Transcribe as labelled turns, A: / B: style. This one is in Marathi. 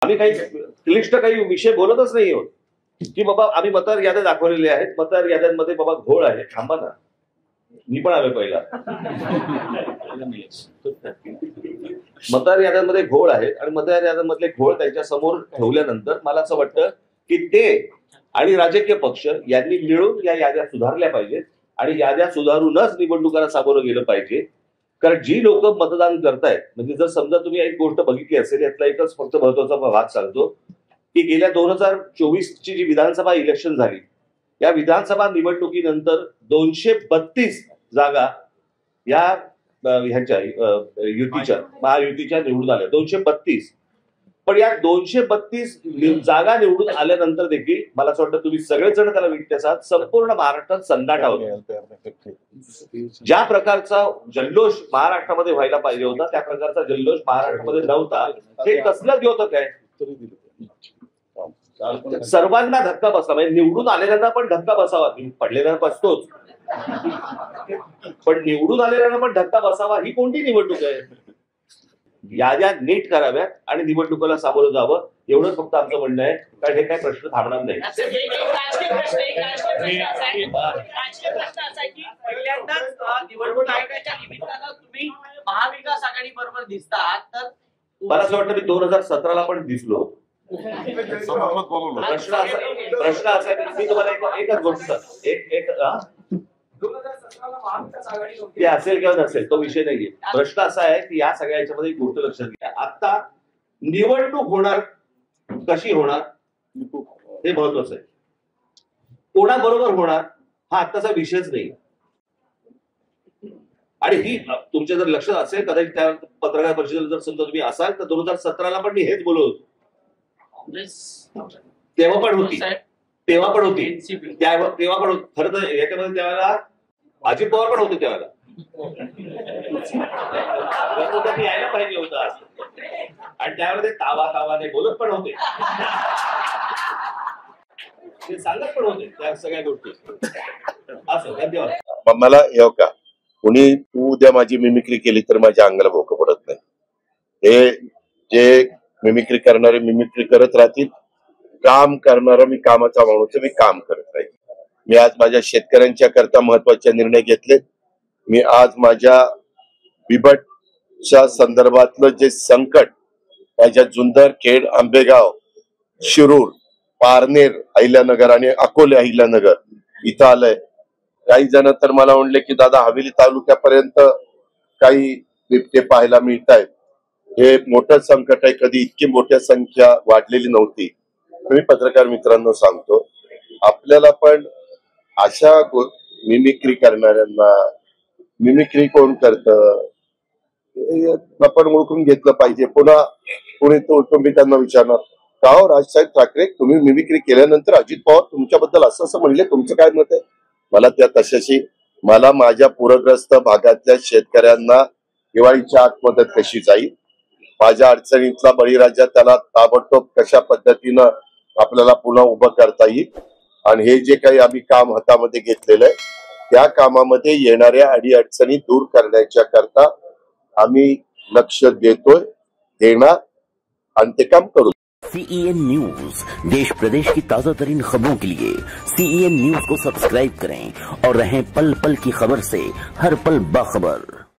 A: आम्ही काही क्लिष्ट काही विषय बोलतच नाही आहोत की बाबा आम्ही मतदार याद्या दाखवलेल्या आहेत, मतदार याद्यांमध्ये बाबा घोळ आहे. थांबा ना, मी पण आलोय पहिला. मतदार याद्यांमध्ये घोळ आहेत आणि मतदार याद्यांमधले घोळ त्यांच्या समोर ठेवल्यानंतर मला असं वाटतं की ते आणि राजकीय पक्ष यांनी मिळून या याद्या सुधारल्या पाहिजेत आणि याद्या सुधारूनच निवडणुकांना सामोरं गेलं पाहिजे. कारण जी लोक मतदान करतायत, म्हणजे जर समजा तुम्ही एक गोष्ट बघितली असेल, यातला एकच फक्त महत्वाचा भाग सांगतो की गेल्या 2024ची जी विधानसभा इलेक्शन झाली, या विधानसभा निवडणुकीनंतर 232 जागा या ह्यांच्या युतीच्या महायुतीच्या निवडून आल्या. 232. पण या 232 जागा निवडून आल्यानंतर देखील मला असं वाटतं तुम्ही सगळेच जण त्याला विटण्याचा संपूर्ण महाराष्ट्रात संदाटा होता. ज्या प्रकारचा जल्लोष महाराष्ट्रामध्ये व्हायला पाहिजे होता त्या प्रकारचा जल्लोष महाराष्ट्रामध्ये नव्हता. हे कसलं द्योतक आहे. सर्वांना धक्का बसला, म्हणजे निवडून आलेल्यांना पण धक्का बसावा. पडलेल्यांना बसतोच, पण निवडून आलेल्यांना पण धक्का बसावा ही कोणती निवडणूक आहे. याद्या नीट कराव्यात आणि निवडणुकीला सामोरं जावं, एवढंच फक्त आमचं म्हणणं आहे. कारण हे काही प्रश्न थांबणार नाही.
B: निवडणूक आयोगाच्या निमित्तानं तुम्ही महाविकास आघाडी बरोबर दिसता, तर
A: मला असं वाटतं मी 2017ला पण दिसलो. प्रश्न असा आहे, मी तुम्हाला एकच गोष्ट ते असेल किंवा नसेल तो विषय नाहीये. प्रश्न असा आहे की या सगळ्या याच्यामध्ये एक गोष्ट लक्षात घ्या, आता निवडणूक होणार कशी होणार हे महत्वाचं आहे. कोणाबरोबर होणार हा आत्ताचा विषयच नाही. आणि ही तुमच्या जर लक्षात असेल, कदाचित त्या पत्रकार परिषदेला जर समजा तुम्ही असाल, तर 2017ला पण मी हेच बोलत होतो. तेव्हा पण होती तेव्हा पण खरं तर याच्यामध्ये त्यावेळेला अजित पवार पण होते. त्यावेळेला यायला पाहिजे होतं आणि त्यावेळेला ते तावाने बोलत पण होते, ते सांगत पण होते त्या सगळ्या गोष्टी. असं धन्यवाद.
C: मला येऊ का कुणी तू उद्या माझी मिमिक्री केली तर माझ्या अंगाला भोकं पडत नाही. हे जे मिमिक्री करणारे मिमिक्री करत राहतील, काम करणारा मी कामाचा माणूस, मी काम करत राहील. मी आज माझ्या शेतकऱ्यांच्या करता महत्वाचे निर्णय घेतले. मी आज माझ्या बिबटच्या संदर्भातलं जे संकट माझ्या जुन्नर, खेड, आंबेगाव, शिरूर, पारनेर अहिल्यानगर आणि अकोले अहिल्यानगर इथं आलंय. काही जण तर मला म्हणले की दादा हवेली तालुक्यापर्यंत काही बिबटे पाहायला मिळत आहेत. हे मोठं संकट आहे. कधी इतकी मोठ्या संख्या वाढलेली नव्हती. मी पत्रकार मित्रांनो सांगतो, आपल्याला पण अशा मिमिक्री करणाऱ्यांना मिमिक्री कोण करतं आपण ओळखून घेतलं पाहिजे. पुन्हा कोणी तुम्ही त्यांना विचारणार का हो राजसाहेब ठाकरे तुम्ही मिमिक्री केल्यानंतर अजित पवार तुमच्याबद्दल असं म्हणले, तुमचं काय मत आहे. मला त्या तशाशी मला माझ्या पूरग्रस्त भागातल्या शेतकऱ्यांना दिवाळीच्या आत मदत कशी जाईल, माझ्या अडचणीतला बळीराजा त्याला ताबडतोब कशा पद्धतीनं आपल्याला पुन्हा उभं करता येईल आणि हे जे काही आम्ही काम हातामध्ये घेतलेलं आहे त्या कामामध्ये येणाऱ्या अडीअडचणी दूर करण्याच्या करता आम्ही लक्ष देतोय, देणार आणि ते काम करू.
D: CEN न्यूज देश प्रदेश की ताजा तरीन खबरों के लिए CEN न्यूज को सब्सक्राइब करें और रहें पल पल की खबर से हर पल बाखबर.